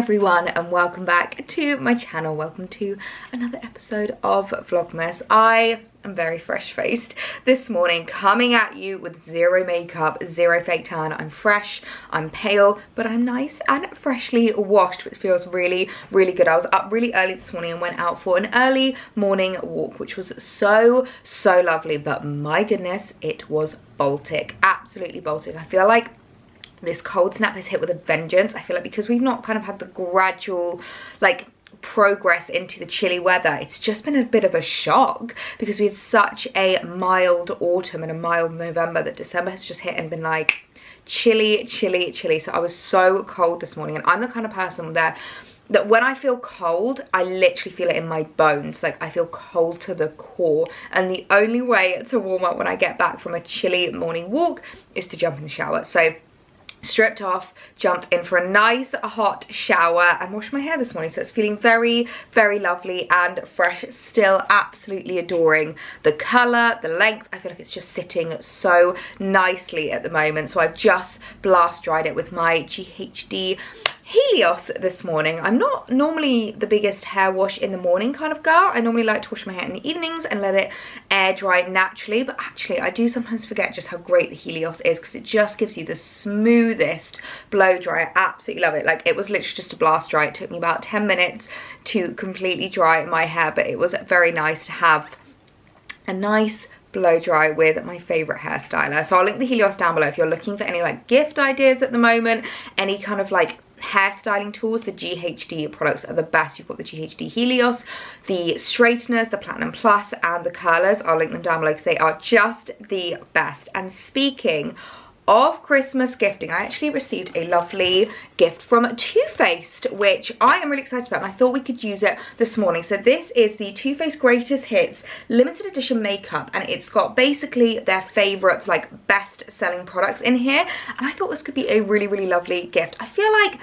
everyone, and welcome back to my channel. Welcome to another episode of Vlogmas. I am very fresh faced this morning, coming at you with zero makeup, zero fake tan. I'm fresh, I'm pale, but I'm nice and freshly washed, which feels really good. I was up really early this morning and went out for an early morning walk, which was so lovely, but my goodness, it was Baltic, absolutely Baltic. I feel like this cold snap has hit with a vengeance. I feel like because we've not kind of had the gradual like progress into the chilly weather, it's just been a bit of a shock because we had such a mild autumn and a mild November that December has just hit and been like chilly. So I was so cold this morning, and I'm the kind of person that when I feel cold, I literally feel it in my bones. Like, I feel cold to the core, and the only way to warm up when I get back from a chilly morning walk is to jump in the shower. So stripped off, jumped in for a nice hot shower and washed my hair this morning, so it's feeling very lovely and fresh. Still absolutely adoring the colour, the length. I feel like it's just sitting so nicely at the moment. So I've just blast dried it with my GHD Helios this morning. I'm not normally the biggest hair wash in the morning kind of girl. I normally like to wash my hair in the evenings and let it air dry naturally, but actually I do sometimes forget just how great the Helios is because it just gives you the smoothest blow dry. I absolutely love it. Like, it was literally just a blast dry. It took me about 10 minutes to completely dry my hair, but it was very nice to have a nice blow dry with my favorite hairstyler. So I'll link the Helios down below if you're looking for any like gift ideas at the moment, any kind of like hairstyling tools. The GHD products are the best. You've got the GHD Helios, the straighteners, the Platinum Plus, and the curlers. I'll link them down below because they are just the best. And speaking of Christmas gifting, I actually received a lovely gift from Too Faced, which I am really excited about, and I thought we could use it this morning. So this is the Too Faced Greatest Hits limited edition makeup, and it's got basically their favorite like best selling products in here, and I thought this could be a really lovely gift. I feel like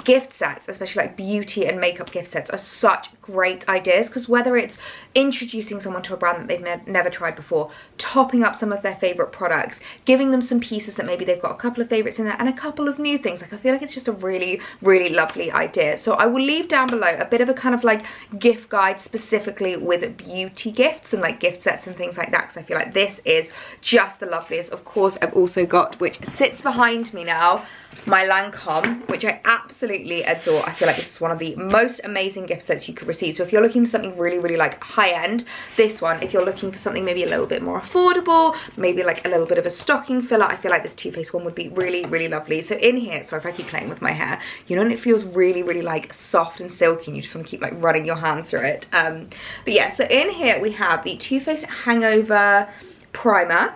gift sets, especially like beauty and makeup gift sets, are such great ideas because whether it's introducing someone to a brand that they've never tried before, topping up some of their favorite products, giving them some pieces that maybe they've got a couple of favorites in there and a couple of new things, like I feel like it's just a really lovely idea. So I will leave down below a bit of a kind of like gift guide specifically with beauty gifts and like gift sets and things like that, because I feel like this is just the loveliest. Of course, I've also got, which sits behind me now, my Lancome, which I absolutely adore. I feel like this is one of the most amazing gift sets you could receive. So if you're looking for something really like high end, this one. If you're looking for something maybe a little bit more affordable, maybe like a little bit of a stocking filler, I feel like this Too Faced one would be really lovely. So in here, sorry if I keep playing with my hair, you know, and it feels really like soft and silky and you just want to keep like running your hands through it. But yeah, so in here we have the Too Faced Hangover Primer.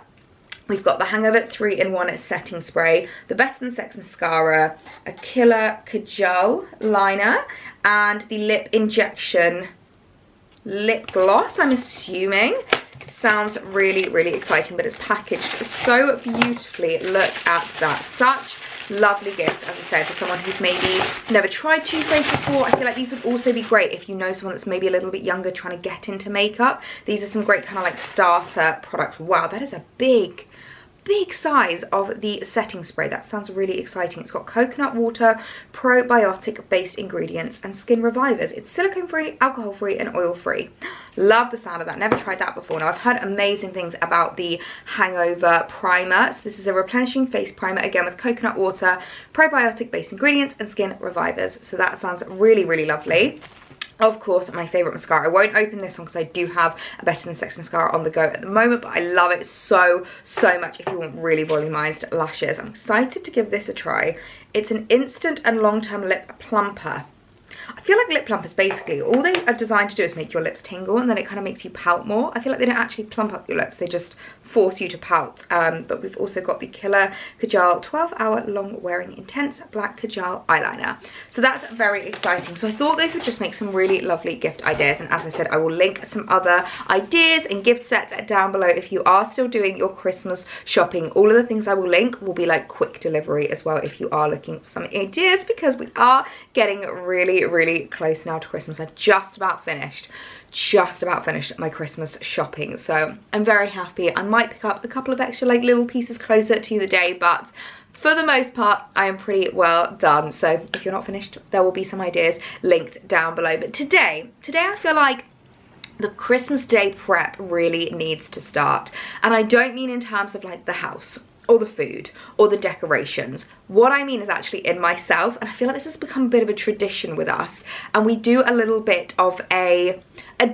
We've got the Hangover 3-in-1 setting spray, the Better Than Sex mascara, a Killer Kajal liner, and the Lip Injection lip gloss, I'm assuming. Sounds really exciting, but it's packaged so beautifully. Look at that. Such lovely gifts, as I said, for someone who's maybe never tried Too Faced before. I feel like these would also be great if you know someone that's maybe a little bit younger trying to get into makeup. These are some great kind of like starter products. Wow, that is a big size of the setting spray. That sounds really exciting. It's got coconut water, probiotic based ingredients, and skin revivers. It's silicone free, alcohol free, and oil free. Love the sound of that. Never tried that before. Now, I've heard amazing things about the Hangover Primer. So this is a replenishing face primer, again with coconut water, probiotic based ingredients, and skin revivers. So that sounds really lovely. Of course, my favourite mascara. I won't open this one because I do have a Better Than Sex mascara on the go at the moment, but I love it so much if you want really volumized lashes. I'm excited to give this a try. It's an instant and long-term lip plumper. I feel like lip plumpers, basically, all they are designed to do is make your lips tingle, and then it kind of makes you pout more. I feel like they don't actually plump up your lips, they just force you to pout. But we've also got the Killer Kajal 12-hour long wearing intense black Kajal eyeliner. So that's very exciting. So I thought those would just make some really lovely gift ideas, and as I said, I will link some other ideas and gift sets down below if you are still doing your Christmas shopping. All of the things I will link will be like quick delivery as well if you are looking for some ideas, because we are getting really close now to Christmas. I've just about finished my Christmas shopping, so I'm very happy. I might pick up a couple of extra like little pieces closer to the day, but for the most part, I am pretty well done. So if you're not finished, there will be some ideas linked down below. But today I feel like the Christmas Day prep really needs to start. And I don't mean in terms of like the house or the food or the decorations. What I mean is actually in myself, and I feel like this has become a bit of a tradition with us. And we do a little bit of a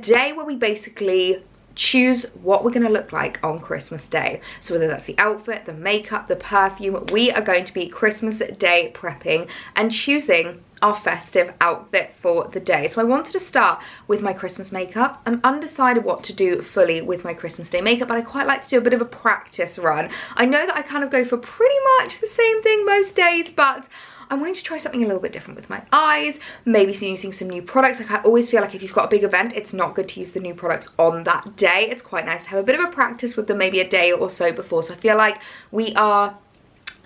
day where we basically choose what we're going to look like on Christmas Day. So whether that's the outfit, the makeup, the perfume, we are going to be Christmas Day prepping and choosing our festive outfit for the day. So I wanted to start with my Christmas makeup. I'm undecided what to do fully with my Christmas Day makeup, but I quite like to do a bit of a practice run. I know that I kind of go for pretty much the same thing most days, but I'm wanting to try something a little bit different with my eyes, maybe using some new products. Like I always feel like if you've got a big event, it's not good to use the new products on that day. It's quite nice to have a bit of a practice with them maybe a day or so before. So I feel like we are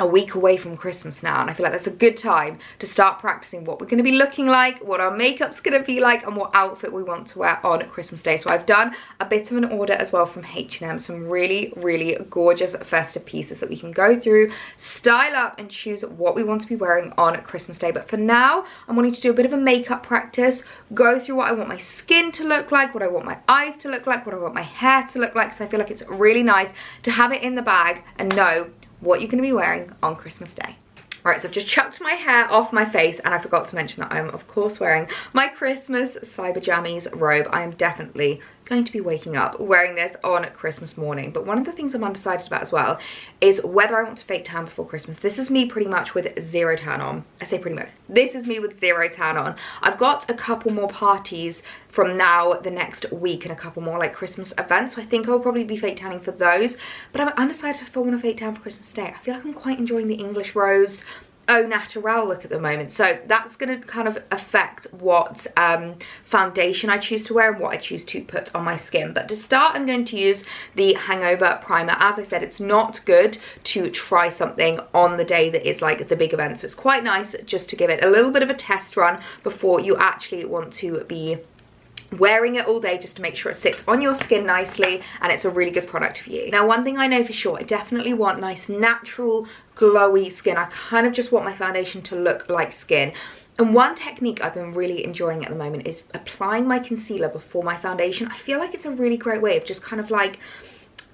a week away from Christmas now, and I feel like that's a good time to start practicing what we're going to be looking like, what our makeup's going to be like, and what outfit we want to wear on Christmas Day. So I've done a bit of an order as well from H&M, some really, really gorgeous festive pieces that we can go through, style up, and choose what we want to be wearing on Christmas Day. But for now, I'm wanting to do a bit of a makeup practice, go through what I want my skin to look like, what I want my eyes to look like, what I want my hair to look like, so I feel like it's really nice to have it in the bag and know what you're going to be wearing on Christmas Day. Right, so I've just chucked my hair off my face, and I forgot to mention that I'm of course wearing my Christmas Cyber Jammies robe. I am definitely going to be waking up wearing this on Christmas morning. But one of the things I'm undecided about as well is whether I want to fake tan before Christmas. This is me pretty much with zero tan on. I say pretty much. This is me with zero tan on. I've got a couple more parties from now the next week and a couple more like Christmas events, so I think I'll probably be fake tanning for those. But I'm undecided if I want to fake tan for Christmas Day. I feel like I'm quite enjoying the English rose au naturel look at the moment, so that's going to kind of affect what foundation I choose to wear and what I choose to put on my skin. But to start, I'm going to use the Hangover primer. As I said, it's not good to try something on the day that is like the big event, so it's quite nice just to give it a little bit of a test run before you actually want to be wearing it all day, just to make sure it sits on your skin nicely and it's a really good product for you. Now, one thing I know for sure, I definitely want nice natural glowy skin. I kind of just want my foundation to look like skin. And one technique I've been really enjoying at the moment is applying my concealer before my foundation. I feel like it's a really great way of just kind of like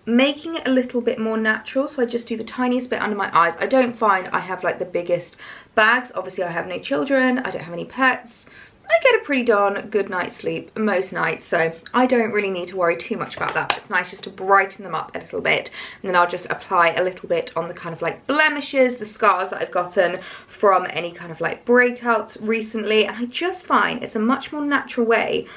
making it a little bit more natural. So I just do the tiniest bit under my eyes. I don't find I have like the biggest bags. Obviously I have no children, I don't have any pets. I get a pretty darn good night's sleep most nights, so I don't really need to worry too much about that. It's nice just to brighten them up a little bit, and then I'll just apply a little bit on the kind of like blemishes, the scars that I've gotten from any kind of like breakouts recently. And I just find it's a much more natural way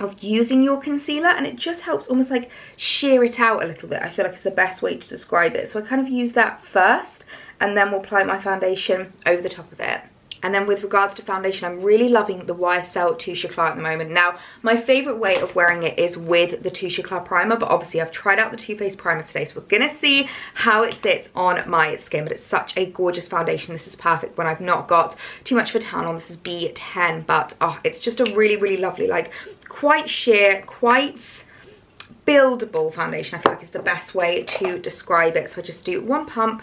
of using your concealer, and it just helps almost like sheer it out a little bit. I feel like it's the best way to describe it. So I kind of use that first, and then we'll apply my foundation over the top of it. And then with regards to foundation, I'm really loving the YSL Touche Eclat at the moment. Now, my favourite way of wearing it is with the Touche Eclat primer, but obviously I've tried out the Too Faced primer today, so we're going to see how it sits on my skin. But it's such a gorgeous foundation. This is perfect when I've not got too much of a tan on. This is B10, but oh, it's just a really, really lovely, like quite sheer, quite buildable foundation. I feel like is the best way to describe it. So I just do one pump,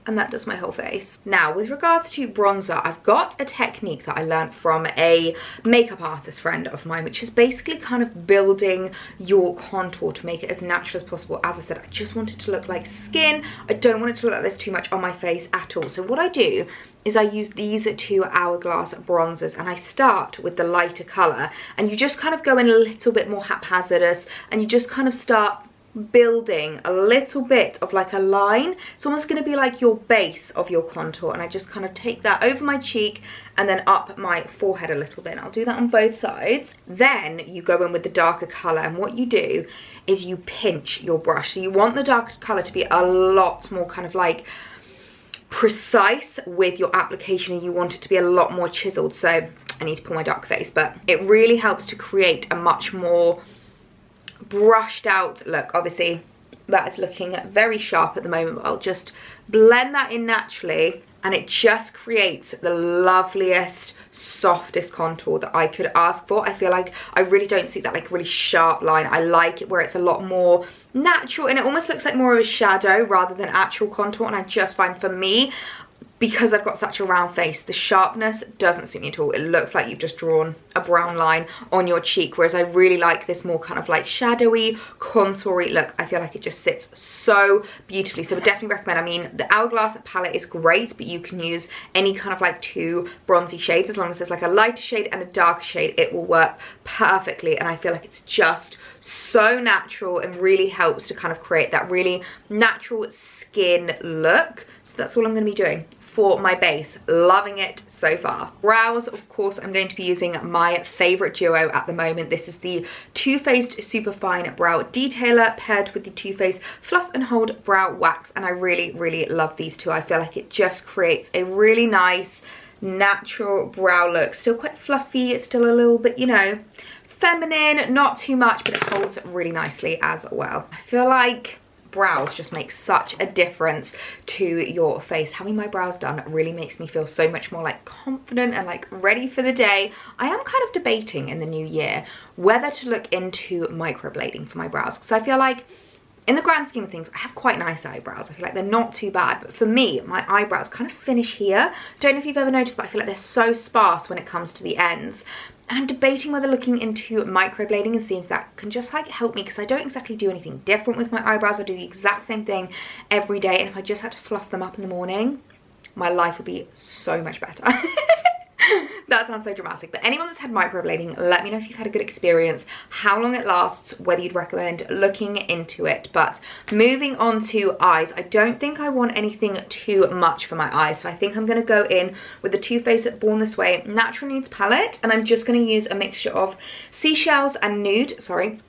and that does my whole face. Now, with regards to bronzer, I've got a technique that I learned from a makeup artist friend of mine, which is basically kind of building your contour to make it as natural as possible. As I said, I just want it to look like skin. I don't want it to look like there's too much on my face at all. So what I do is I use these two Hourglass bronzers, and I start with the lighter colour, and you just kind of go in a little bit more haphazardous, and you just kind of start building a little bit of like a line. It's almost going to be like your base of your contour, and I just kind of take that over my cheek and then up my forehead a little bit. And I'll do that on both sides. Then you go in with the darker colour, and what you do is you pinch your brush. So you want the darker colour to be a lot more kind of like precise with your application, and you want it to be a lot more chiseled. So I need to pull my dark face, but it really helps to create a much more brushed out look. Obviously that is looking very sharp at the moment, but I'll just blend that in naturally and it just creates the loveliest, softest contour that I could ask for. I feel like I really don't suit that like really sharp line. I like it where it's a lot more natural and it almost looks like more of a shadow rather than actual contour. And I just find, for me, because I've got such a round face, the sharpness doesn't suit me at all. It looks like you've just drawn a brown line on your cheek, whereas I really like this more kind of like shadowy, contoury look. I feel like it just sits so beautifully. So I would definitely recommend. I mean, the Hourglass palette is great, but you can use any kind of like 2 bronzy shades. As long as there's like a lighter shade and a darker shade, it will work perfectly. And I feel like it's just so natural and really helps to kind of create that really natural skin look. So that's all I'm going to be doing for my base. Loving it so far. Brows, of course, I'm going to be using my favorite duo at the moment. This is the Too Faced Superfine Brow Detailer paired with the Too Faced Fluff and Hold Brow Wax, and I really love these two. I feel like it just creates a really nice natural brow look. Still quite fluffy, it's still a little bit, you know, feminine, not too much, but it holds really nicely as well. I feel like brows just make such a difference to your face. Having my brows done really makes me feel so much more like confident and like ready for the day. I am kind of debating in the new year whether to look into microblading for my brows, because I feel like in the grand scheme of things, I have quite nice eyebrows. I feel like they're not too bad, but for me, my eyebrows kind of finish here. Don't know if you've ever noticed, but I feel like they're so sparse when it comes to the ends. And I'm debating whether looking into microblading and seeing if that can just like help me, because I don't exactly do anything different with my eyebrows. I do the exact same thing every day, and if I just had to fluff them up in the morning, my life would be so much better. That sounds so dramatic, but anyone that's had microblading, let me know if you've had a good experience, how long it lasts, whether you'd recommend looking into it. But moving on to eyes, I don't think I want anything too much for my eyes, so I think I'm going to go in with the Too Faced Born This Way Natural Nudes palette, and I'm just going to use a mixture of seashells and nude, sorry,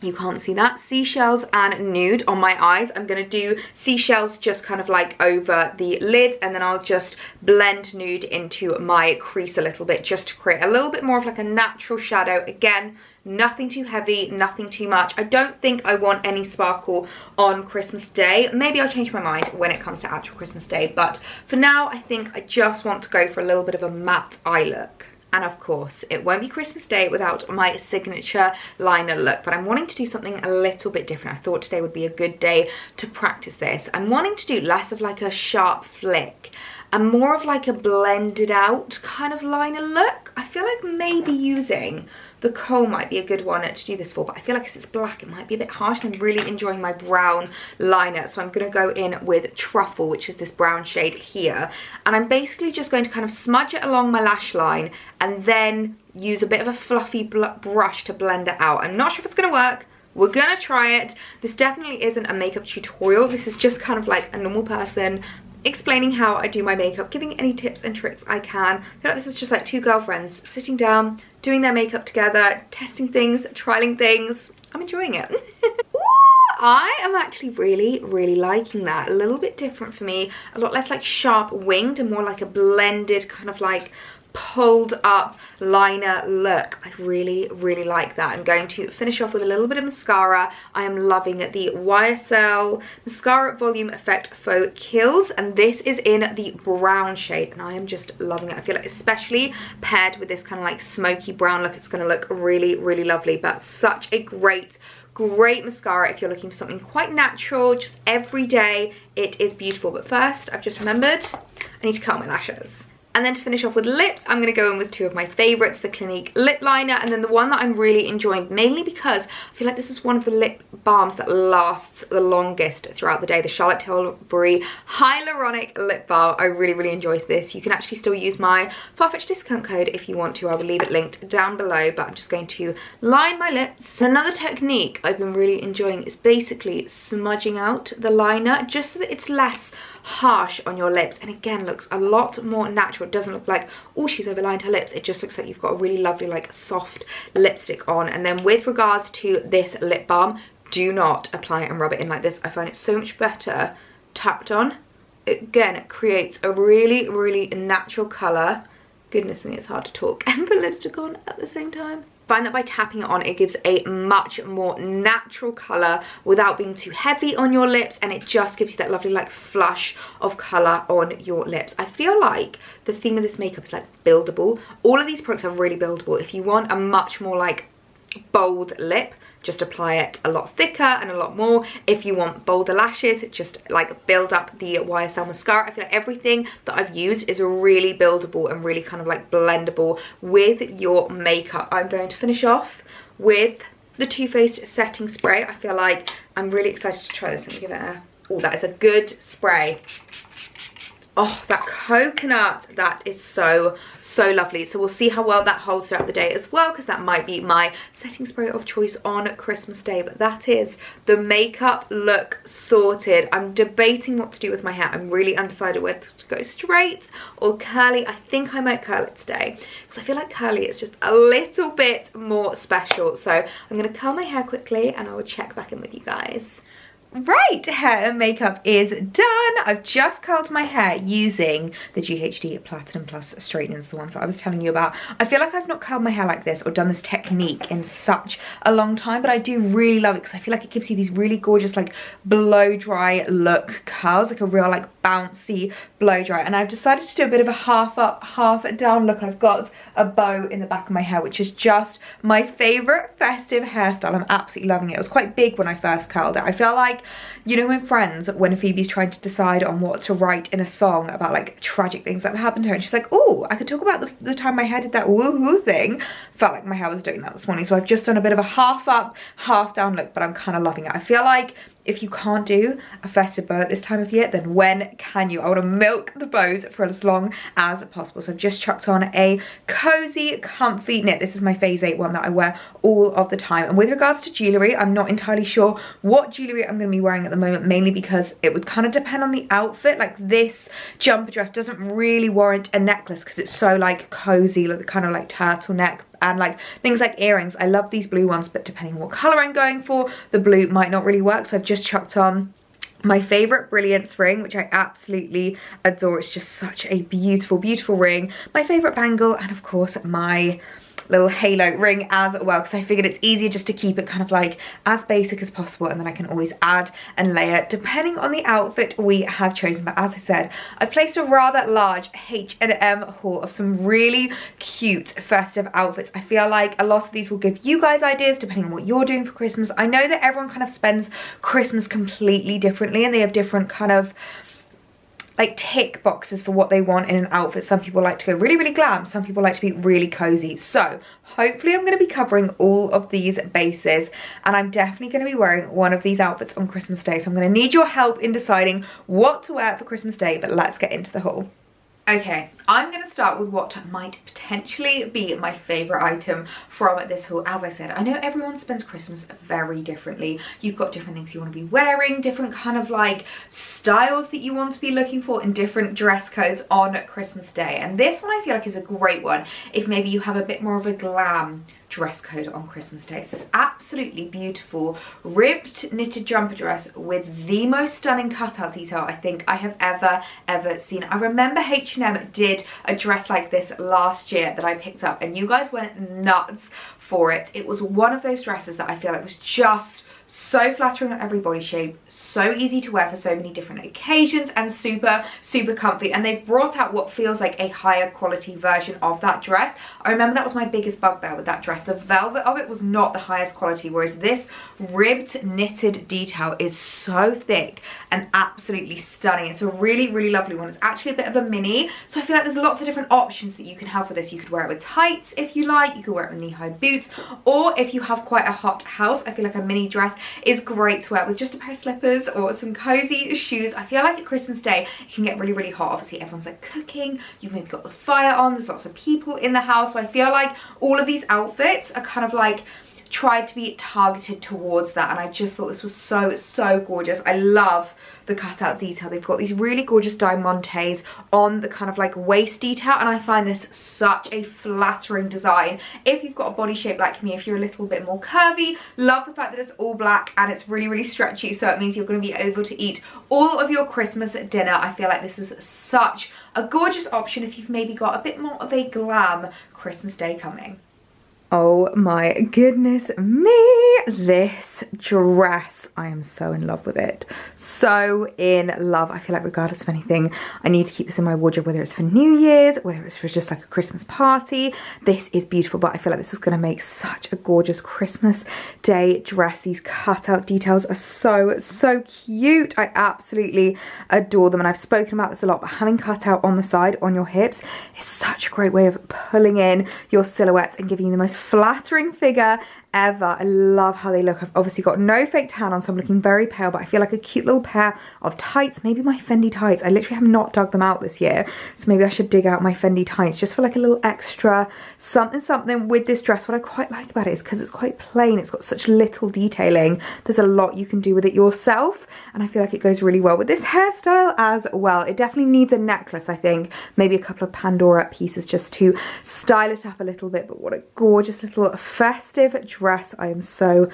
you can't see that, seashells and nude on my eyes. I'm going to do seashells just kind of like over the lid, and then I'll just blend nude into my crease a little bit just to create a little bit more of like a natural shadow. Again, nothing too heavy, nothing too much. I don't think I want any sparkle on Christmas Day. Maybe I'll change my mind when it comes to actual Christmas Day, but for now I think I just want to go for a little bit of a matte eye look. And of course, it won't be Christmas Day without my signature liner look, but I'm wanting to do something a little bit different. I thought today would be a good day to practice this. I'm wanting to do less of like a sharp flick and more of like a blended out kind of liner look. I feel like maybe using the kohl might be a good one to do this for, but I feel like because it's black, it might be a bit harsh, and I'm really enjoying my brown liner. So I'm going to go in with Truffle, which is this brown shade here. And I'm basically just going to kind of smudge it along my lash line and then use a bit of a fluffy brush to blend it out. I'm not sure if it's going to work. We're gonna try it. This definitely isn't a makeup tutorial. This is just kind of like a normal person explaining how I do my makeup, giving any tips and tricks I can. I feel like this is just like two girlfriends sitting down, doing their makeup together, testing things, trialing things. I'm enjoying it. I am actually really liking that. A little bit different for me, a lot less like sharp winged and more like a blended kind of like pulled up liner look. I really like that. I'm going to finish off with a little bit of mascara. I am loving the YSL Mascara Volume Effect Faux Kills, and this is in the brown shade, and I am just loving it. I feel like especially paired with this kind of like smoky brown look, it's going to look really lovely. But such a great mascara if you're looking for something quite natural, just every day. It is beautiful. But first, I've just remembered I need to curl my lashes. And then to finish off with lips, I'm going to go in with two of my favourites, the Clinique lip liner, and then the one that I'm really enjoying, mainly because I feel like this is one of the lip balms that lasts the longest throughout the day, the Charlotte Tilbury Hyaluronic Lip Balm. I really enjoy this. You can actually still use my Farfetch discount code if you want to. I will leave it linked down below, but I'm just going to line my lips. Another technique I've been really enjoying is basically smudging out the liner just so that it's less harsh on your lips, and again looks a lot more natural. It doesn't look like, oh, she's overlined her lips. It just looks like you've got a really lovely like soft lipstick on. And then with regards to this lip balm, do not apply it and rub it in like this. I find it so much better tapped on. Again, it creates a really natural colour. Goodness me, it's hard to talk and put lipstick on at the same time. find that by tapping it on, it gives a much more natural colour without being too heavy on your lips, and it just gives you that lovely like flush of colour on your lips. I feel like the theme of this makeup is like buildable. All of these products are really buildable. If you want a much more like bold lip, just apply it a lot thicker and a lot more. If you want bolder lashes, just like build up the YSL mascara. I feel like everything that I've used is really buildable and really kind of like blendable with your makeup. I'm going to finish off with the Too Faced setting spray. I feel like I'm really excited to try this. Let me give it a, oh, that is a good spray. Oh, that coconut, that is so lovely. So we'll see how well that holds throughout the day as well, because that might be my setting spray of choice on Christmas Day. But that is the makeup look sorted. I'm debating what to do with my hair. I'm really undecided whether to go straight or curly. I think I might curl it today, because I feel like curly is just a little bit more special. So I'm going to curl my hair quickly and I will check back in with you guys. Right, hair and makeup is done. I've just curled my hair using the GHD Platinum Plus straighteners, the ones that I was telling you about. I feel like I've not curled my hair like this or done this technique in such a long time, but I do really love it because I feel like it gives you these really gorgeous like blow dry look curls, like a real like bouncy blow dry. And I've decided to do a bit of a half up, half down look. I've got a bow in the back of my hair, which is just my favorite festive hairstyle. I'm absolutely loving it. It was quite big when I first curled it. I feel like, you know, in Friends, when Phoebe's trying to decide on what to write in a song about like tragic things that have happened to her, and she's like, oh, I could talk about the time my hair did that woohoo thing. Felt like my hair was doing that this morning. So I've just done a bit of a half up, half down look, but I'm kind of loving it. I feel like if you can't do a festive bow at this time of year, then when can you? I want to milk the bows for as long as possible. So I've just chucked on a cozy, comfy knit. This is my Phase 8 one that I wear all of the time. And with regards to jewellery, I'm not entirely sure what jewellery I'm going to be wearing at the moment, mainly because it would kind of depend on the outfit. Like this jumper dress doesn't really warrant a necklace because it's so like cozy, like the kind of like turtleneck. And like things like earrings, I love these blue ones, but depending on what colour I'm going for, the blue might not really work. So I've just chucked on my favourite Brilliance ring, which I absolutely adore. It's just such a beautiful, beautiful ring. My favourite bangle, and of course my little halo ring as well, because I figured it's easier just to keep it kind of like as basic as possible, and then I can always add and layer depending on the outfit we have chosen. But as I said, I placed a rather large H&M haul of some really cute festive outfits. I feel like a lot of these will give you guys ideas depending on what you're doing for Christmas. I know that everyone kind of spends Christmas completely differently, and they have different kind of like tick boxes for what they want in an outfit. Some people like to go really, really glam. Some people like to be really cozy. So hopefully I'm going to be covering all of these bases, and I'm definitely going to be wearing one of these outfits on Christmas Day. So I'm going to need your help in deciding what to wear for Christmas Day, but let's get into the haul. Okay, I'm going to start with what might potentially be my favourite item from this haul. As I said, I know everyone spends Christmas very differently. You've got different things you want to be wearing, different kind of like styles that you want to be looking for, and different dress codes on Christmas Day. And this one I feel like is a great one if maybe you have a bit more of a glam dress code on Christmas Day. It's this absolutely beautiful ribbed knitted jumper dress with the most stunning cutout detail I think I have ever seen. I remember H&M did a dress like this last year that I picked up, and you guys went nuts for it. It was one of those dresses that I feel like was just so flattering on every body shape, so easy to wear for so many different occasions, and super comfy. And they've brought out what feels like a higher quality version of that dress. I remember that was my biggest bugbear with that dress. The velvet of it was not the highest quality, whereas this ribbed knitted detail is so thick and absolutely stunning. It's a really lovely one. It's actually a bit of a mini, so I feel like there's lots of different options that you can have for this. You could wear it with tights if you like, you could wear it with knee-high boots, or if you have quite a hot house, I feel like a mini dress is great to wear with just a pair of slippers or some cozy shoes. I feel like at Christmas Day it can get really hot. Obviously everyone's like cooking, you've maybe got the fire on, there's lots of people in the house, so I feel like all of these outfits are kind of like tried to be targeted towards that, and I just thought this was so gorgeous. I love the cutout detail. They've got these really gorgeous diamantes on the kind of like waist detail, and I find this such a flattering design if you've got a body shape like me. If you're a little bit more curvy, love the fact that it's all black and it's really stretchy, so it means you're going to be able to eat all of your Christmas dinner. I feel like this is such a gorgeous option if you've maybe got a bit more of a glam Christmas Day coming. Oh my goodness me, this dress, I am so in love with it. So in love. I feel like regardless of anything, I need to keep this in my wardrobe, whether it's for New Year's, whether it's for just like a Christmas party. This is beautiful, but I feel like this is going to make such a gorgeous Christmas Day dress. These cutout details are so cute. I absolutely adore them, and I've spoken about this a lot, but having cutout on the side on your hips is such a great way of pulling in your silhouette and giving you the most flattering figure ever. I love how they look. I've obviously got no fake tan on, so I'm looking very pale, but I feel like a cute little pair of tights, maybe my Fendi tights. I literally have not dug them out this year, so maybe I should dig out my Fendi tights just for like a little extra something with this dress. What I quite like about it is because it's quite plain, it's got such little detailing. There's a lot you can do with it yourself, and I feel like it goes really well with this hairstyle as well. It definitely needs a necklace, I think, maybe a couple of Pandora pieces just to style it up a little bit, but what a gorgeous little festive dress. I am so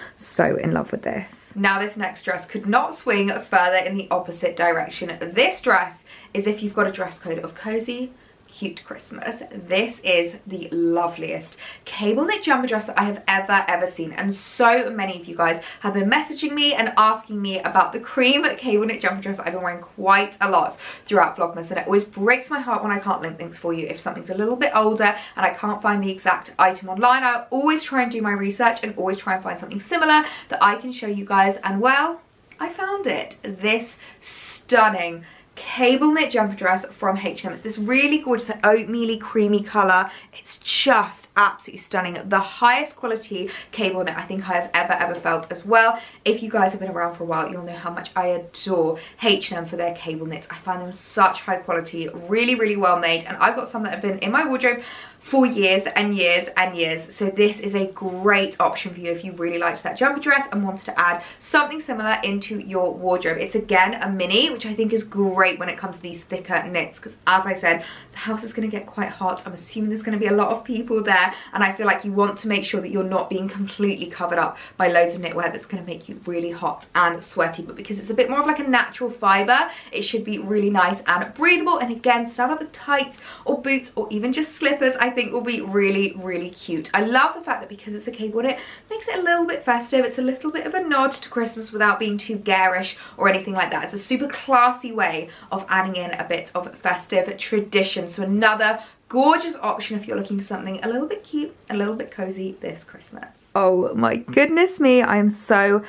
in love with this. Now this next dress could not swing further in the opposite direction. This dress is if you've got a dress code of cozy, cute Christmas. This is the loveliest cable knit jumper dress that I have ever seen, and so many of you guys have been messaging me and asking me about the cream cable knit jumper dress I've been wearing quite a lot throughout Vlogmas, and it always breaks my heart when I can't link things for you. If something's a little bit older and I can't find the exact item online, I always try and do my research and always try and find something similar that I can show you guys, and well, I found it. This stunning cable knit jumper dress from H&M. It's this really gorgeous oatmeal-y creamy colour. It's just absolutely stunning. The highest quality cable knit I think I have ever felt as well. If you guys have been around for a while, you'll know how much I adore H&M for their cable knits. I find them such high quality, really well made, and I've got some that have been in my wardrobe for years and years. So this is a great option for you if you really liked that jumper dress and wanted to add something similar into your wardrobe. It's again a mini, which I think is great when it comes to these thicker knits, because as I said, the house is going to get quite hot. I'm assuming there's going to be a lot of people there, and I feel like you want to make sure that you're not being completely covered up by loads of knitwear that's going to make you really hot and sweaty. But because it's a bit more of like a natural fibre, it should be really nice and breathable, and again, style up with tights or boots or even just slippers, I think will be really cute. I love the fact that because it's a cable knit, makes it a little bit festive. It's a little bit of a nod to Christmas without being too garish or anything like that. It's a super classy way of adding in a bit of festive tradition. So another gorgeous option if you're looking for something a little bit cute, a little bit cozy this Christmas. Oh my goodness me, I am so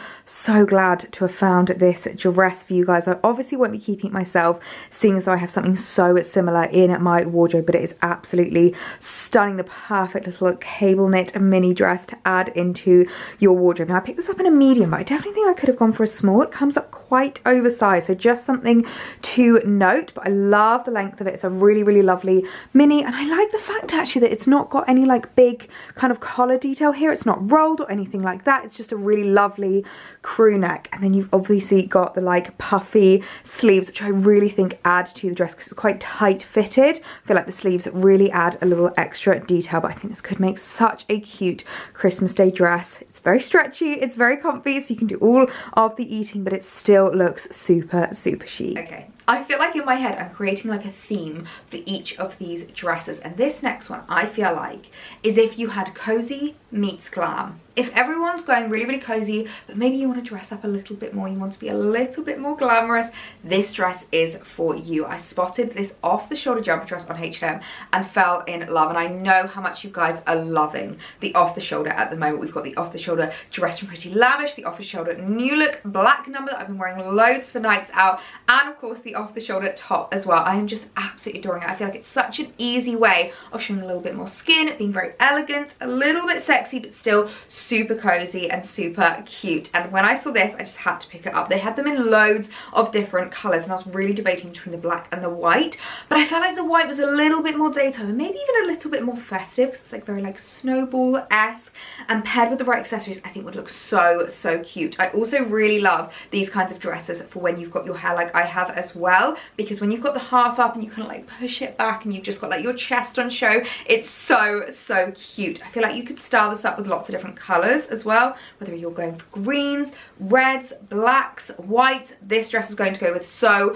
glad to have found this dress for you guys. I obviously won't be keeping it myself, seeing as though I have something so similar in my wardrobe, but it is absolutely stunning. The perfect little cable knit mini dress to add into your wardrobe. Now I picked this up in a medium, but I definitely think I could have gone for a small. It comes up quite oversized, so just something to note, but I love the length of it. It's a really lovely mini, and I like the fact actually that it's not got any like big kind of collar detail here. It's not rolled or anything like that. It's just a really lovely crew neck, and then you've obviously got the like puffy sleeves, which I really think add to the dress because it's quite tight fitted. I feel like the sleeves really add a little extra detail, but I think this could make such a cute Christmas Day dress. It's very stretchy, it's very comfy, so you can do all of the eating, but it still looks super chic. Okay, I feel like in my head I'm creating like a theme for each of these dresses, and this next one I feel like is if you had cozy meets glam. If everyone's going really cozy, but maybe you want to dress up a little bit more, you want to be a little bit more glamorous, this dress is for you. I spotted this off the shoulder jumper dress on H&M and fell in love, and I know how much you guys are loving the off the shoulder at the moment. We've got the off the shoulder dress from Pretty Lavish, the off the shoulder new look black number that I've been wearing loads for nights out, and of course the off the shoulder top as well. I am just absolutely adoring it. I feel like it's such an easy way of showing a little bit more skin, being very elegant, a little bit sexy, but still super cozy and super cute. And when I saw this, I just had to pick it up. They had them in loads of different colors, and I was really debating between the black and the white, but I felt like the white was a little bit more daytime and maybe even a little bit more festive, because it's like very like snowball-esque, and paired with the right accessories I think would look so cute. I also really love these kinds of dresses for when you've got your hair like I have as well, because when you've got the half up and you kind of like push it back and you've just got like your chest on show, it's so cute. I feel like you could style this up with lots of different colors colors as well, whether you're going for greens, reds, blacks, white. This dress is going to go with so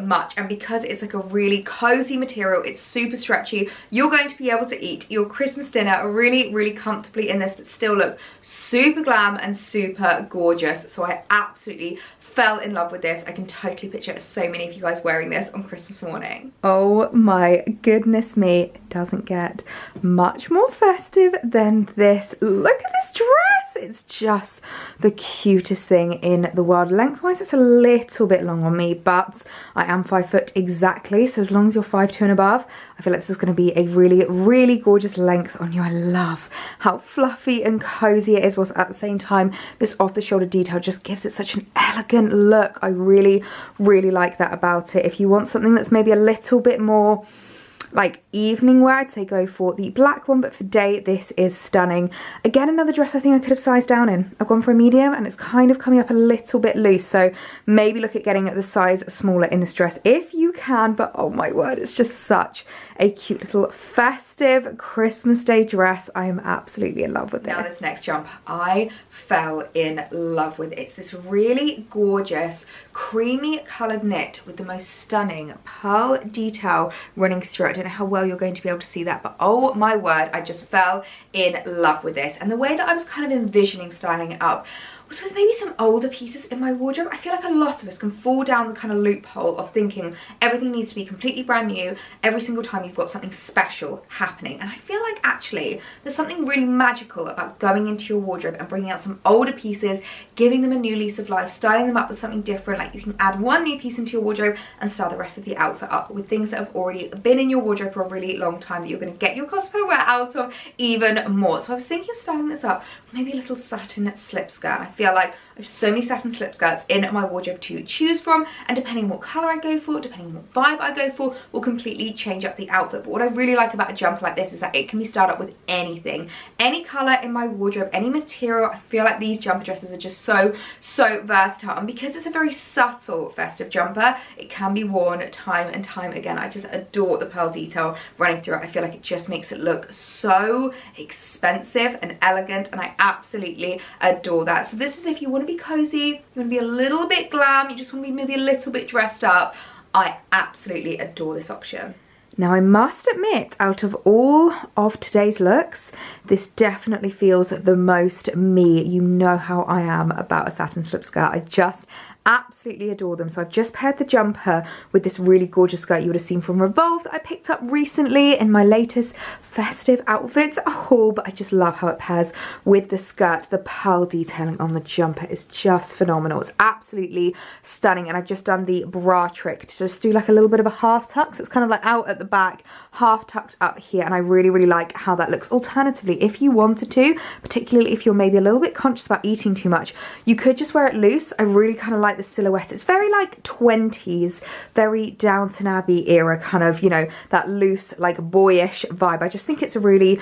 much, and because it's like a really cozy material, it's super stretchy, you're going to be able to eat your Christmas dinner really comfortably in this, but still look super glam and super gorgeous. So I absolutely fell in love with this. I can totally picture so many of you guys wearing this on Christmas morning. Oh my goodness me, it doesn't get much more festive than this. Look at this dress. It's just the cutest thing in the world. Lengthwise, it's a little bit long on me, but I am 5 foot exactly, so as long as you're 5'2" and above, I feel like this is going to be a really gorgeous length on you. I love how fluffy and cozy it is, whilst at the same time this off the shoulder detail just gives it such an elegant look. I really like that about it. If you want something that's maybe a little bit more like evening wear, I'd say go for the black one, but for day, this is stunning. Again, another dress I think I could have sized down in. I've gone for a medium and it's kind of coming up a little bit loose, so maybe look at getting the size smaller in this dress if you can. But oh my word, it's just such a cute little festive Christmas Day dress. I am absolutely in love with this. Now this next jump, I fell in love with. It's this really gorgeous creamy coloured knit with the most stunning pearl detail running through it. I don't know how well you're going to be able to see that, but oh my word, I just fell in love with this. And the way that I was kind of envisioning styling it up was with maybe some older pieces in my wardrobe. I feel like a lot of us can fall down the kind of loophole of thinking everything needs to be completely brand new every single time you've got something special happening. And I feel like actually there's something really magical about going into your wardrobe and bringing out some older pieces, giving them a new lease of life, styling them up with something different. Like you can add one new piece into your wardrobe and style the rest of the outfit up with things that have already been in your wardrobe for a really long time that you're going to get your cosplay wear out of even more. So I was thinking of styling this up with maybe a little satin slip skirt. I feel like I have so many satin slip skirts in my wardrobe to choose from, and depending on what colour I go for, depending on what vibe I go for, will completely change up the outfit. But what I really like about a jumper like this is that it can be styled up with anything, any colour in my wardrobe, any material. I feel like these jumper dresses are just so versatile, and because it's a very subtle festive jumper, it can be worn time and time again. I just adore the pearl detail running through it. I feel like it just makes it look so expensive and elegant, and I absolutely adore that. So this is if you want to be cozy, you want to be a little bit glam, you just want to be maybe a little bit dressed up. I absolutely adore this option. Now I must admit, out of all of today's looks, this definitely feels the most me. You know how I am about a satin slip skirt. I just absolutely adore them. So I've just paired the jumper with this really gorgeous skirt you would have seen from Revolve that I picked up recently in my latest festive outfits haul, but I just love how it pairs with the skirt. The pearl detailing on the jumper is just phenomenal. It's absolutely stunning, and I've just done the bra trick to just do like a little bit of a half tuck, so it's kind of like out at the back, half tucked up here, and I really like how that looks. Alternatively, if you wanted to, particularly if you're maybe a little bit conscious about eating too much, you could just wear it loose. I really kind of like the silhouette. It's very like 20s, very Downton Abbey era kind of, you know, that loose like boyish vibe. I just think it's really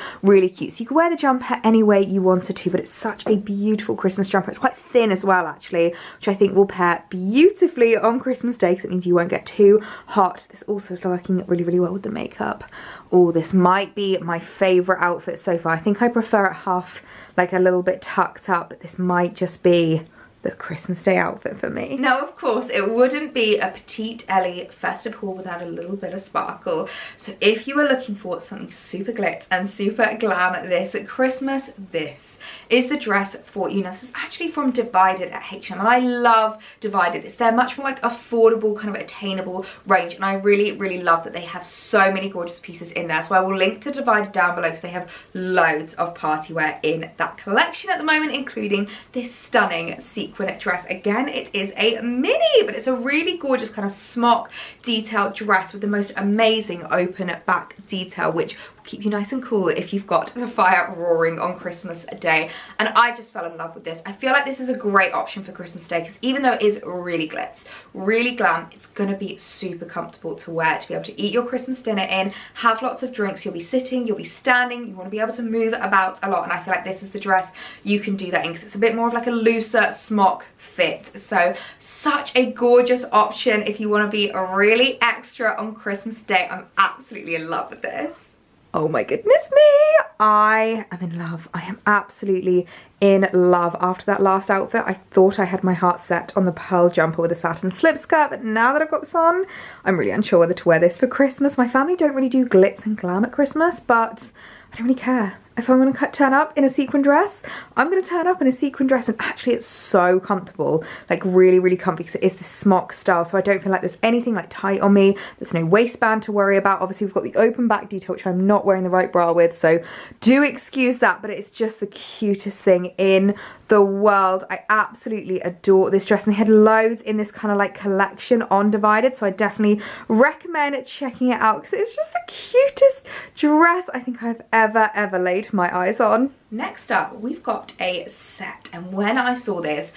cute. So you can wear the jumper any way you wanted to, but it's such a beautiful Christmas jumper. It's quite thin as well actually, which I think will pair beautifully on Christmas Day because it means you won't get too hot. This also is working really well with the makeup. Oh, this might be my favorite outfit so far. I think I prefer it half like a little bit tucked up, but this might just be the Christmas Day outfit for me. Now, of course, it wouldn't be a PetiteElliee festive haul without a little bit of sparkle. So if you are looking for something super glitz and super glam this Christmas, this is the dress for you. Now, this is actually from Divided at H&M, and I love Divided. It's their much more like affordable, kind of attainable range, and I really love that they have so many gorgeous pieces in there. So I will link to Divided down below because they have loads of party wear in that collection at the moment, including this stunning sequin dress. Again, it is a mini, but it's a really gorgeous kind of smock detailed dress with the most amazing open back detail, which will keep you nice and cool if you've got the fire roaring on Christmas Day. And I just fell in love with this. I feel like this is a great option for Christmas Day because even though it is really glitz, really glam, it's gonna be super comfortable to wear, to be able to eat your Christmas dinner in, have lots of drinks. You'll be sitting, you'll be standing, you want to be able to move about a lot, and I feel like this is the dress you can do that in because it's a bit more of like a looser smock fit. So such a gorgeous option if you want to be really extra on Christmas Day. I'm absolutely in love with this. Oh my goodness me, I am in love. I am absolutely in love. After that last outfit, I thought I had my heart set on the pearl jumper with a satin slip skirt, but now that I've got this on, I'm really unsure whether to wear this for Christmas. My family don't really do glitz and glam at Christmas, but I don't really care. If I'm gonna turn up in a sequin dress, I'm gonna turn up in a sequin dress, and actually it's so comfortable, like really, really comfy, because it is this smock style, so I don't feel like there's anything like tight on me. There's no waistband to worry about. Obviously we've got the open back detail, which I'm not wearing the right bra with, so do excuse that, but it's just the cutest thing in the world. I absolutely adore this dress, and they had loads in this kind of like collection on Divided, so I definitely recommend checking it out because it's just the cutest dress I think I've ever laid my eyes on. Next up, we've got a set, and when I saw this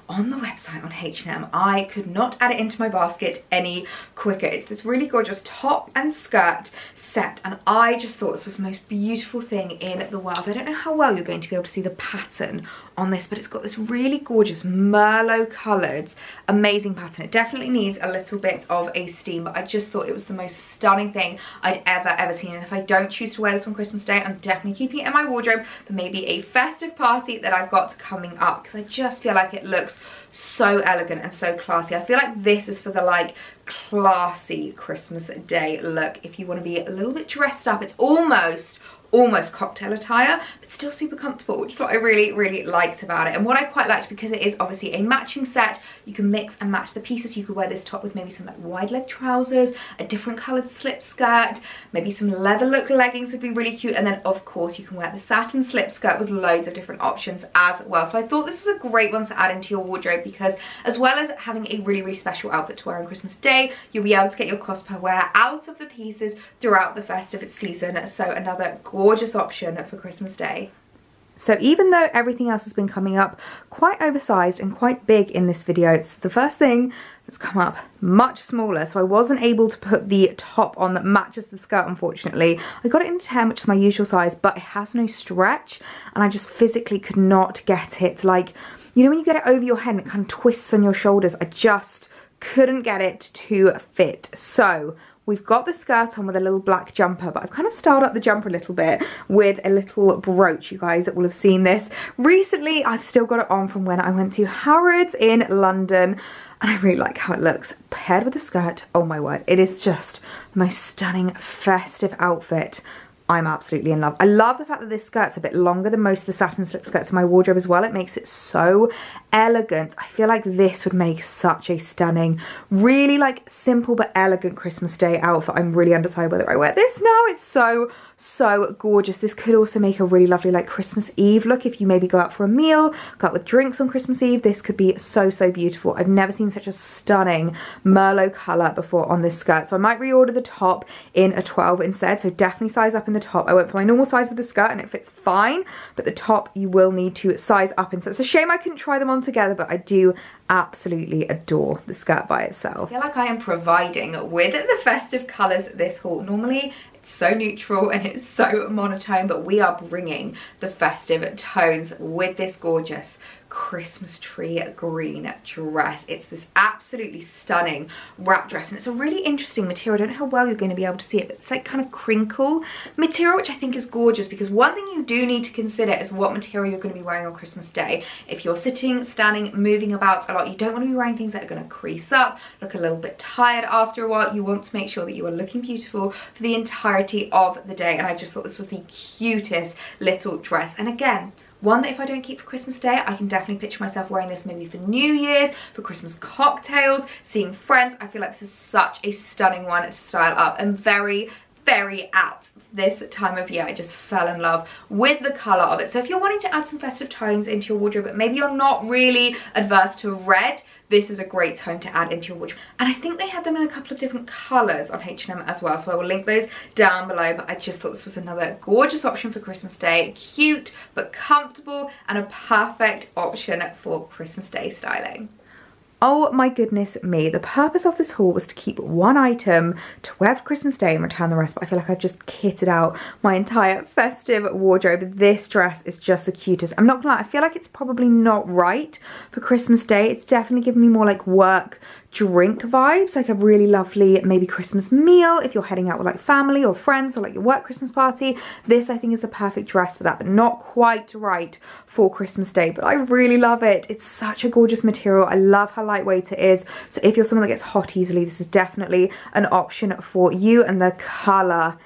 on the website on H&M, I could not add it into my basket any quicker. It's this really gorgeous top and skirt set, and I just thought this was the most beautiful thing in the world. I don't know how well you're going to be able to see the pattern on this, but it's got this really gorgeous Merlot coloured amazing pattern. It definitely needs a little bit of a steam, but I just thought it was the most stunning thing I'd ever seen, and if I don't choose to wear this on Christmas Day, I'm definitely keeping it in my wardrobe for maybe a festive party that I've got coming up, because I just feel like it looks so elegant and so classy. I feel like this is for the like classy Christmas Day look. If you want to be a little bit dressed up, it's almost cocktail attire, but still super comfortable, which is what I really liked about it. And what I quite liked, because it is obviously a matching set, you can mix and match the pieces. You could wear this top with maybe some like wide leg trousers, a different coloured slip skirt, maybe some leather look leggings would be really cute, and then of course you can wear the satin slip skirt with loads of different options as well. So I thought this was a great one to add into your wardrobe, because as well as having a really special outfit to wear on Christmas Day, you'll be able to get your cost per wear out of the pieces throughout the festive season. So another gorgeous option for Christmas Day. So even though everything else has been coming up quite oversized and quite big in this video, it's the first thing that's come up much smaller, so I wasn't able to put the top on that matches the skirt, unfortunately. I got it in a 10, which is my usual size, but it has no stretch, and I just physically could not get it. Like, you know when you get it over your head and it kind of twists on your shoulders? I just couldn't get it to fit. So we've got the skirt on with a little black jumper, but I've kind of styled up the jumper a little bit with a little brooch. You guys will have seen this recently. I've still got it on from when I went to Harrods in London, and I really like how it looks paired with the skirt. Oh my word, it is just the most stunning festive outfit. I'm absolutely in love. I love the fact that this skirt's a bit longer than most of the satin slip skirts in my wardrobe as well. It makes it so elegant. I feel like this would make such a stunning, really like simple but elegant Christmas Day outfit. I'm really undecided whether I wear this now. It's so gorgeous. This could also make a really lovely like Christmas Eve look. If you maybe go out for a meal, go out with drinks on Christmas Eve, this could be so beautiful. I've never seen such a stunning Merlot colour before on this skirt, so I might reorder the top in a 12 instead. So definitely size up in the top. I went for my normal size with the skirt and it fits fine, but the top you will need to size up in. So it's a shame I couldn't try them on together, but I do absolutely adore the skirt by itself. I feel like I am providing with the festive colours this haul. Normally it's so neutral and it's so monotone, but we are bringing the festive tones with this gorgeous Christmas tree green dress. It's this absolutely stunning wrap dress, and it's a really interesting material. I don't know how well you're going to be able to see it, but it's like kind of crinkle material, which I think is gorgeous, because one thing you do need to consider is what material you're going to be wearing on Christmas Day. If you're sitting, standing, moving about a lot, you don't want to be wearing things that are going to crease up, look a little bit tired after a while. You want to make sure that you are looking beautiful for the entirety of the day, and I just thought this was the cutest little dress. And again, one that if I don't keep for Christmas Day, I can definitely picture myself wearing this maybe for New Year's, for Christmas cocktails, seeing friends. I feel like this is such a stunning one to style up, and very out this time of year. I just fell in love with the colour of it. So if you're wanting to add some festive tones into your wardrobe, but maybe you're not really adverse to red, this is a great tone to add into your wardrobe. And I think they had them in a couple of different colours on H&M as well, so I will link those down below. But I just thought this was another gorgeous option for Christmas Day. Cute but comfortable, and a perfect option for Christmas Day styling. Oh my goodness me, the purpose of this haul was to keep one item to wear for Christmas Day and return the rest, but I feel like I've just kitted out my entire festive wardrobe. This dress is just the cutest. I'm not gonna lie, I feel like it's probably not right for Christmas Day. It's definitely giving me more like work drink vibes, like a really lovely maybe Christmas meal if you're heading out with like family or friends, or like your work Christmas party. This I think is the perfect dress for that, but not quite right for Christmas Day, but I really love it. It's such a gorgeous material. I love how lightweight it is. So if you're someone that gets hot easily, this is definitely an option for you. And the colour,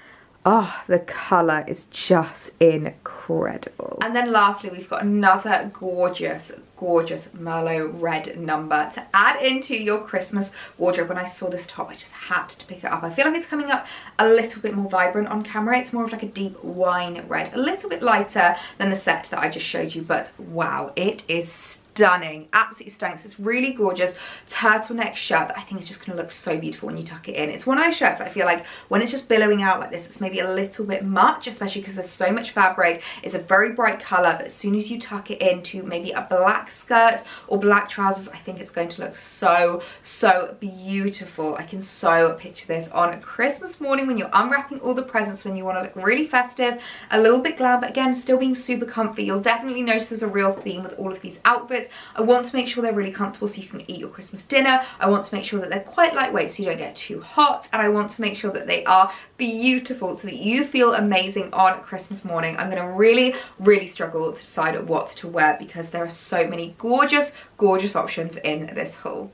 oh, the colour is just incredible. And then lastly, we've got another gorgeous Merlot red number to add into your Christmas wardrobe. When I saw this top, I just had to pick it up. I feel like it's coming up a little bit more vibrant on camera. It's more of like a deep wine red, a little bit lighter than the set that I just showed you, but wow, it is stunning, absolutely stunning. So it's really gorgeous turtleneck shirt that I think is just going to look so beautiful when you tuck it in. It's one of those shirts I feel like when it's just billowing out like this, it's maybe a little bit much, especially because there's so much fabric. It's a very bright colour, but as soon as you tuck it into maybe a black skirt or black trousers, I think it's going to look so beautiful. I can so picture this on Christmas morning when you're unwrapping all the presents, when you want to look really festive, a little bit glam, but again still being super comfy. You'll definitely notice there's a real theme with all of these outfits. I want to make sure they're really comfortable so you can eat your Christmas dinner. I want to make sure that they're quite lightweight so you don't get too hot, and I want to make sure that they are beautiful so that you feel amazing on Christmas morning. I'm going to really struggle to decide what to wear because there are so many gorgeous options in this haul.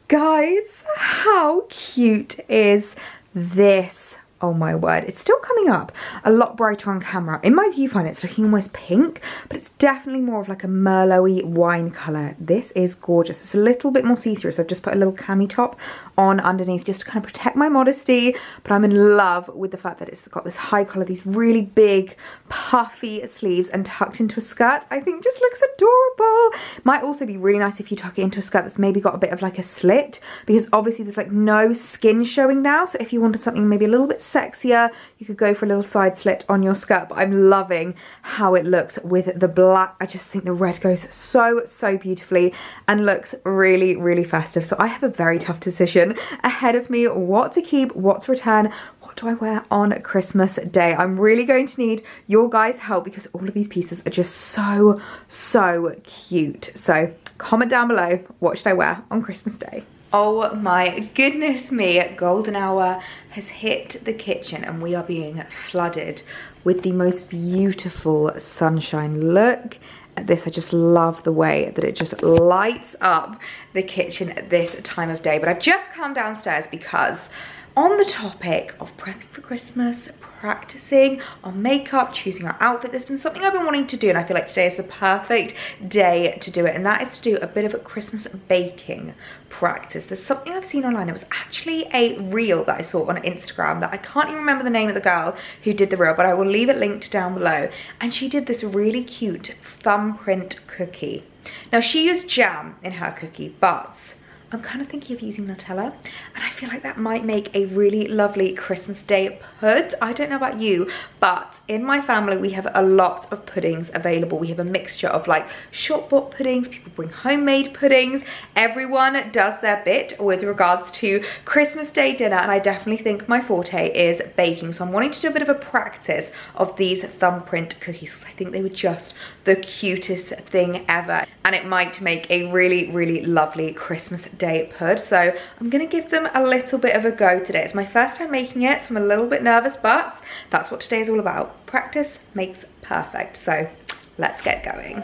Guys, how cute is this? Oh my word, it's still coming up a lot brighter on camera. In my viewfinder, it's looking almost pink, but it's definitely more of like a Merlot-y wine colour. This is gorgeous. It's a little bit more see-through, so I've just put a little cami top on underneath just to kind of protect my modesty, but I'm in love with the fact that it's got this high collar, these really big puffy sleeves and tucked into a skirt. I think just looks adorable. Might also be really nice if you tuck it into a skirt that's maybe got a bit of like a slit, because obviously there's like no skin showing now, so if you wanted something maybe a little bit sexier, you could go for a little side slit on your skirt. But I'm loving how it looks with the black. I just think the red goes so beautifully and looks really festive. So I have a very tough decision ahead of me, what to keep, what to return. What do I wear on Christmas Day? I'm really going to need your guys' help because all of these pieces are just so cute. So comment down below, what should I wear on Christmas Day? Oh my goodness me, golden hour has hit the kitchen and we are being flooded with the most beautiful sunshine. Look at this. I just love the way that it just lights up the kitchen at this time of day. But I've just come downstairs because on the topic of prepping for Christmas, practicing on makeup, choosing our outfit, there's been something I've been wanting to do, and I feel like today is the perfect day to do it, and that is to do a bit of a Christmas baking practice. There's something I've seen online. It was actually a reel that I saw on Instagram that I can't even remember the name of the girl who did the reel, but I will leave it linked down below, and she did this really cute thumbprint cookie. Now she used jam in her cookie, but I'm kind of thinking of using Nutella, and I feel like that might make a really lovely Christmas Day pud. I don't know about you, but in my family we have a lot of puddings available. We have a mixture of like short-bought puddings, people bring homemade puddings. Everyone does their bit with regards to Christmas Day dinner, and I definitely think my forte is baking. So I'm wanting to do a bit of a practice of these thumbprint cookies because I think they were just the cutest thing ever, and it might make a really lovely Christmas Day pud. So I'm gonna give them a little bit of a go today. It's my first time making it, so I'm a little bit nervous, but that's what today is all about. Practice makes perfect. So let's get going.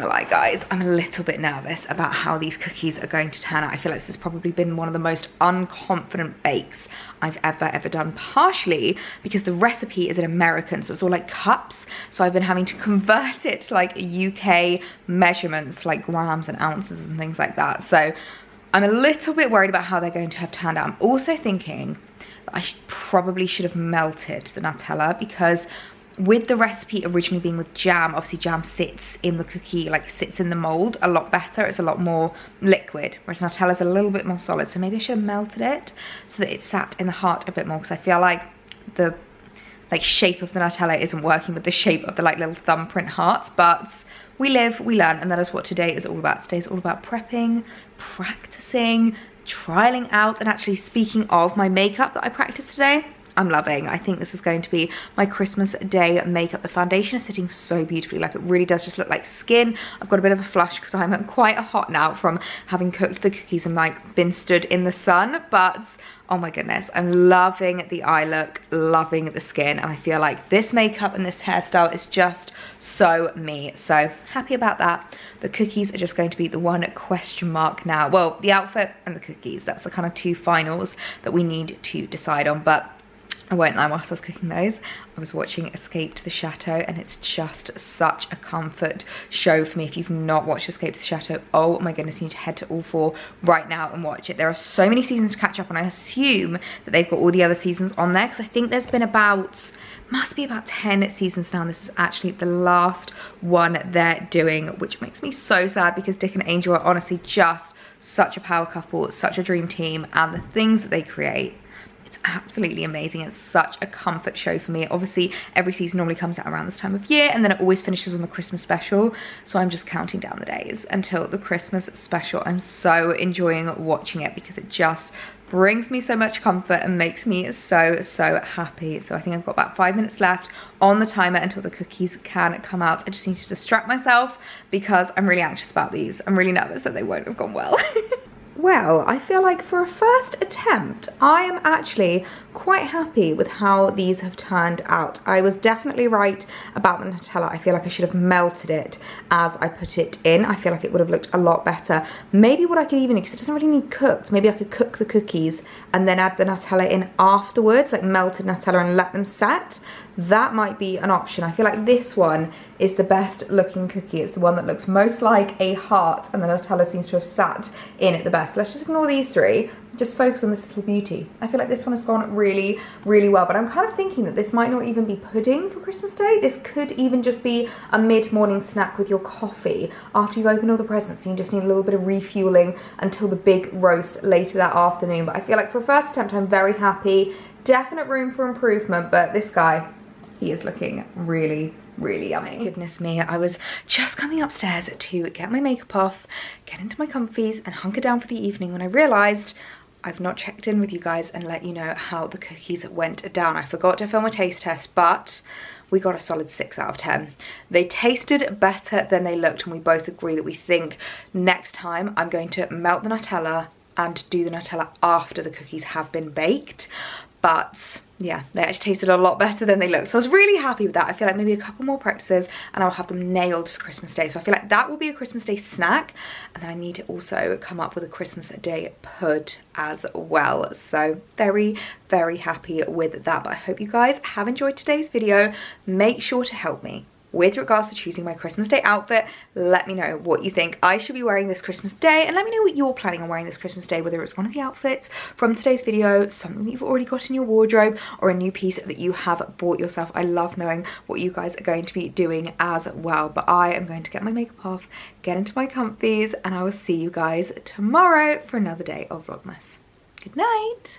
gonna lie guys, I'm a little bit nervous about how these cookies are going to turn out. I feel like this has probably been one of the most unconfident bakes I've ever done, partially because the recipe is in American, so it's all like cups, so I've been having to convert it to like UK measurements, like grams and ounces and things like that. So I'm a little bit worried about how they're going to have turned out. I'm also thinking that I probably should have melted the Nutella, because with the recipe originally being with jam, obviously jam sits in the cookie, like sits in the mold a lot better. It's a lot more liquid, whereas Nutella's a little bit more solid. So maybe I should have melted it so that it sat in the heart a bit more, because I feel like the shape of the Nutella isn't working with the shape of the like little thumbprint hearts. But we live, we learn, and that is what today is all about. Today is all about prepping, practicing, trialing out, and actually speaking of my makeup that I practiced today, I'm loving. I think this is going to be my Christmas Day makeup. The foundation is sitting so beautifully. Like, it really does just look like skin. I've got a bit of a flush because I'm quite hot now from having cooked the cookies and like been stood in the sun. But oh my goodness, I'm loving the eye look, loving the skin, and I feel like this makeup and this hairstyle is just so me. So happy about that. The cookies are just going to be the one question mark now. Well, the outfit and the cookies, that's the kind of two finals that we need to decide on. But I won't lie, whilst I was cooking those, I was watching Escape to the Chateau, and it's just such a comfort show for me. If you've not watched Escape to the Chateau, oh my goodness, you need to head to all 4 right now and watch it. There are so many seasons to catch up on. I assume that they've got all the other seasons on there, because I think there's been must be about 10 seasons now, and this is actually the last one they're doing, which makes me so sad, because Dick and Angel are honestly just such a power couple, such a dream team, and the things that they create, it's absolutely amazing. It's such a comfort show for me. Obviously, every season normally comes out around this time of year, and then it always finishes on the Christmas special. So I'm just counting down the days until the Christmas special. I'm so enjoying watching it because it just brings me so much comfort and makes me so happy. So I think I've got about 5 minutes left on the timer until the cookies can come out. I just need to distract myself because I'm really anxious about these. I'm really nervous that they won't have gone well. Well, I feel like for a first attempt, I am actually quite happy with how these have turned out. I was definitely right about the Nutella. I feel like I should have melted it as I put it in. I feel like it would have looked a lot better. Maybe what I could even do, because it doesn't really need cooked, maybe I could cook the cookies and then add the Nutella in afterwards, like melted Nutella, and let them set. That might be an option. I feel like this one is the best looking cookie. It's the one that looks most like a heart, and the Nutella seems to have sat in it the best. Let's just ignore these 3, just focus on this little beauty. I feel like this one has gone really well, but I'm kind of thinking that this might not even be pudding for Christmas Day. This could even just be a mid-morning snack with your coffee after you open all the presents, and you just need a little bit of refueling until the big roast later that afternoon. But I feel like for a first attempt, I'm very happy. Definite room for improvement, but this guy, he is looking really yummy. Goodness me, I was just coming upstairs to get my makeup off, get into my comfies and hunker down for the evening when I realised I've not checked in with you guys and let you know how the cookies went down. I forgot to film a taste test, but we got a solid 6 out of 10. They tasted better than they looked, and we both agree that we think next time I'm going to melt the Nutella and do the Nutella after the cookies have been baked. But yeah, they actually tasted a lot better than they looked. So I was really happy with that. I feel like maybe a couple more practices and I'll have them nailed for Christmas Day. So I feel like that will be a Christmas Day snack. And then I need to also come up with a Christmas Day pud as well. So very happy with that. But I hope you guys have enjoyed today's video. Make sure to help me with regards to choosing my Christmas Day outfit. Let me know what you think I should be wearing this Christmas Day, and let me know what you're planning on wearing this Christmas Day, whether it's one of the outfits from today's video, something that you've already got in your wardrobe, or a new piece that you have bought yourself. I love knowing what you guys are going to be doing as well. But I am going to get my makeup off, get into my comfies, and I will see you guys tomorrow for another day of Vlogmas. Good night.